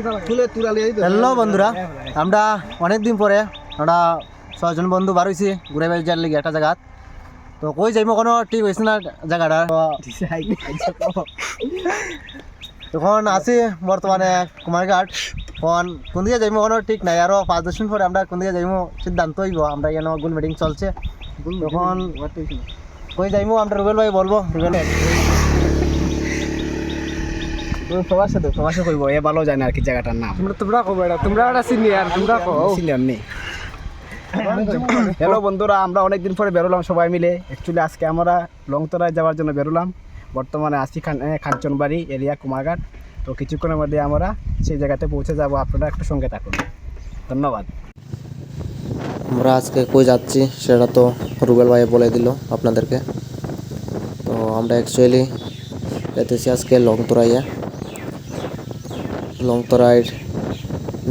Hello বন্ধুরা, আমরা অনেকদিন পরে আমরা 6জন বন্ধু বার হয়েছি ঘুরে বেড়ে যাওয়ার লিগে একটা জায়গা। তো কই যাইমো কোনো ঠিক হয়েছে না জায়গাটা। তখন আছি বর্তমানে কুমারঘাট। কোন দিকে যাইমো কোনো ঠিক নাই, আরো 5-10 দিন পরে আমরা কোন দিকে যাইমো সিদ্ধান্ত হইব। আমরা এখানে গোল মিটিং চলছে, তখন কই যাইমো আমরা রুবেল ভাই বলবো। রুবেল সবার সাথে কইব এ ভালো যায় না আর কি জায়গাটার নাম তোমরা কবে তোমরা একটা সিনিয়র, তোমরা সিনিয়র নেই। হ্যালো বন্ধুরা, আমরা অনেকদিন পরে বেরোলাম সবাই মিলে। অ্যাকচুয়ালি আজকে আমরা লংতরায় যাওয়ার জন্য বেরোলাম। বর্তমানে আছি খানচনবাড়ি এরিয়া কুমারঘাট। তো কিছুক্ষণের মধ্যে আমরা সেই জায়গাতে পৌঁছে যাব। আপনারা একটু সঙ্গে থাকুন, ধন্যবাদ। আমরা আজকে কই যাচ্ছি সেটা তো রুবেল ভাই বলে দিল আপনাদেরকে। তো আমরা অ্যাকচুয়ালি যেতেছি আজকে লংতরায়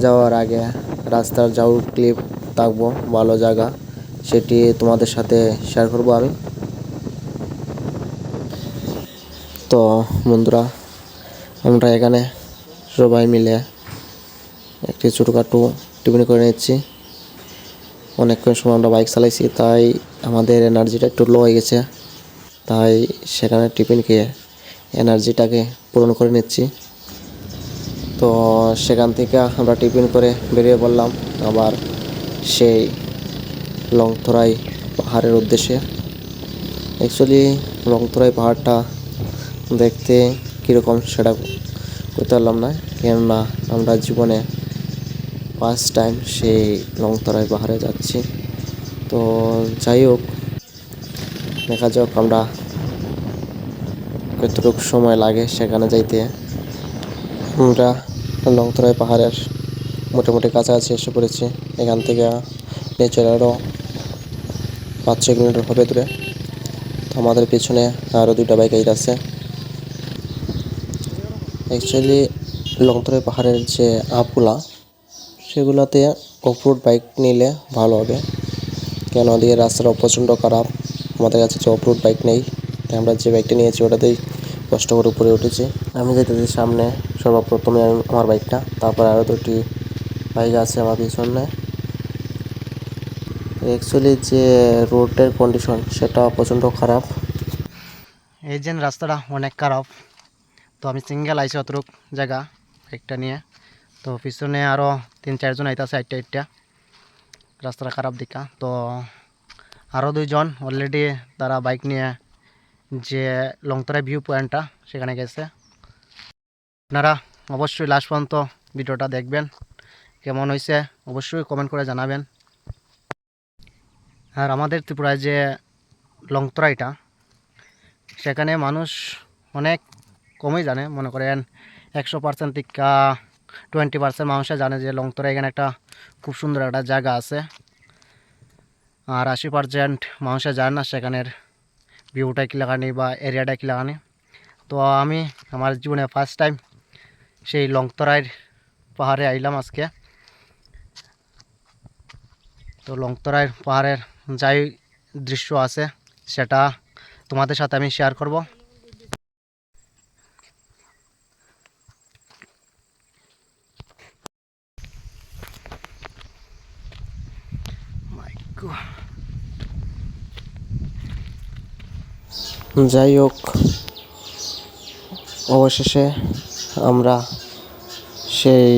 যাওয়ার আগে রাস্তার যাও ক্লিপ থাকবো, ভালো জায়গা, সেটি তোমাদের সাথে শেয়ার করব আমি। তো বন্ধুরা, আমরা এখানে সবাই মিলে একটি ছোটোখাটো টিফিন করে নিচ্ছি। অনেকক্ষণ সময় আমরা বাইক চালাইছি, তাই আমাদের এনার্জিটা একটু লো হয়ে গেছে, তাই সেখানে টিফিন খেয়ে এনার্জিটাকে পূরণ করে নিচ্ছি। তো সেখান থেকে আমরা টিফিন করে বেরিয়ে পড়লাম আবার সেই লংতরাই পাহাড়ের উদ্দেশ্যে। অ্যাকচুয়ালি লংতরাই পাহাড়টা দেখতে কীরকম সেটা করতে পারলাম না, কেননা আমরা জীবনে ফার্স্ট টাইম সেই লংতরাই পাহাড়ে যাচ্ছি। তো যাই হোক, দেখা যাক আমরা কতটুকু সময় লাগে সেখানে যাইতে। আমরা লংতরাই পাহাড়ের মোটামুটি কাছাকাছি এসে পড়েছি। এখান থেকে নেচার আরও 5-6 কিলোমিটার হবে দূরে। তো আমাদের পিছনে আরও 2টা বাইক আছে। অ্যাকচুয়ালি লংতরাই পাহাড়ের যে আপগুলা, সেগুলোতে অফরোড বাইক নিলে ভালো হবে, কেন দিয়ে রাস্তাটা প্রচণ্ড খারাপ। আমাদের কাছে যে অফরোড বাইক নেই, তাই আমরা যে বাইকটা নিয়েছি ওটাতেই কষ্ট করে উপরে উঠেছি। আমি যেতেছি সামনে, সর্বপ্রথমে আমি আমার বাইকটা, তারপর আরও 2টি বাইক আছে আমার পিছনে। অ্যাকচুয়ালি যে রোডের কন্ডিশন সেটা প্রচণ্ড খারাপ, এই যে রাস্তাটা অনেক খারাপ। তো আমি সিঙ্গেল আইসি অতটুক জায়গা বাইকটা নিয়ে, তো পিছনে আরও 3-4 জন আইতাছে আইটা। রাস্তাটা খারাপ দিকা। তো আরও 2 জন অলরেডি তারা বাইক নিয়ে যে লংতরাই ভিউ পয়েন্টটা সেখানে গেছে। আপনারা অবশ্যই লাস্ট পর্যন্ত ভিডিওটা দেখবেন, কেমন হয়েছে অবশ্যই কমেন্ট করে জানাবেন। আর আমাদের ত্রিপুরায় যে লংতরাইটা, সেখানে মানুষ অনেক কমই জানে। মনে করেন 100% থেকে 20% মানুষে জানে যে লংতরাই এখানে একটা খুব সুন্দর একটা জায়গা আছে। আর 80% মানুষে জানে না সেখানের ভিউটা কী লাগানি বা এরিয়াটা কী লাগানি। তো আমি আমার জীবনে ফার্স্ট টাইম সেই লংতরাইয়ের পাহাড়ে আইলাম আজকে। তো লংতরাইয়ের পাহাড়ের যাই দৃশ্য আছে সেটা তোমাদের সাথে আমি শেয়ার করব। যাই হোক, অবশেষে আমরা সেই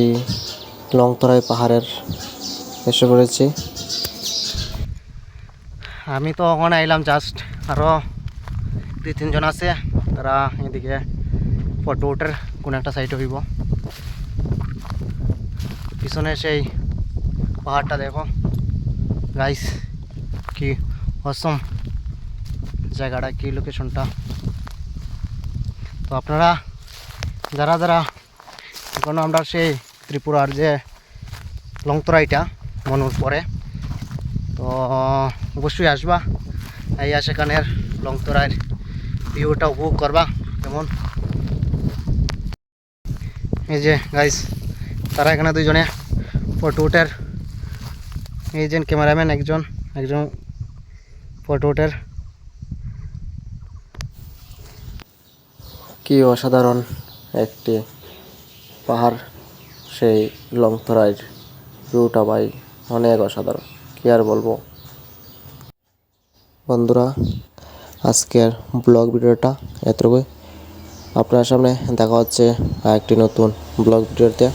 লংতরাই পাহাড়ের এসে পড়েছি। আমি তো ওখানে আইলাম জাস্ট, আরও 2-3 জন আছে, তারা এদিকে ফটো উঠার কোনো একটা সাইড হইব। পিছনে সেই পাহাড়টা দেখো গাইস, কি অসম জায়গাটা, কি লোকেশনটা। তো আপনারা যারা যারা এখনো আমরা সেই ত্রিপুরার যে লংতরাইটা মনের পরে, তো অবশ্যই আসবা, এই সেখানের লংতরাইয়ের ভিউটা উপভোগ করবা। যেমন এই যে গাইস, তারা এখানে 2 জনে ফটো উঠের, এই যে ক্যামেরাম্যান একজন ফটো উঠের। কি অসাধারণ একটি পাহাড় সেই লংতরাইয়ের ভিউটা ভাই অনেক অসাধারণ, কি আর বলবো। বন্ধুরা, আজকের ব্লগ ভিডিওটা এতটুকুই। আপনার সামনে দেখা হচ্ছে আরেকটি নতুন ব্লগ ভিডিওতে।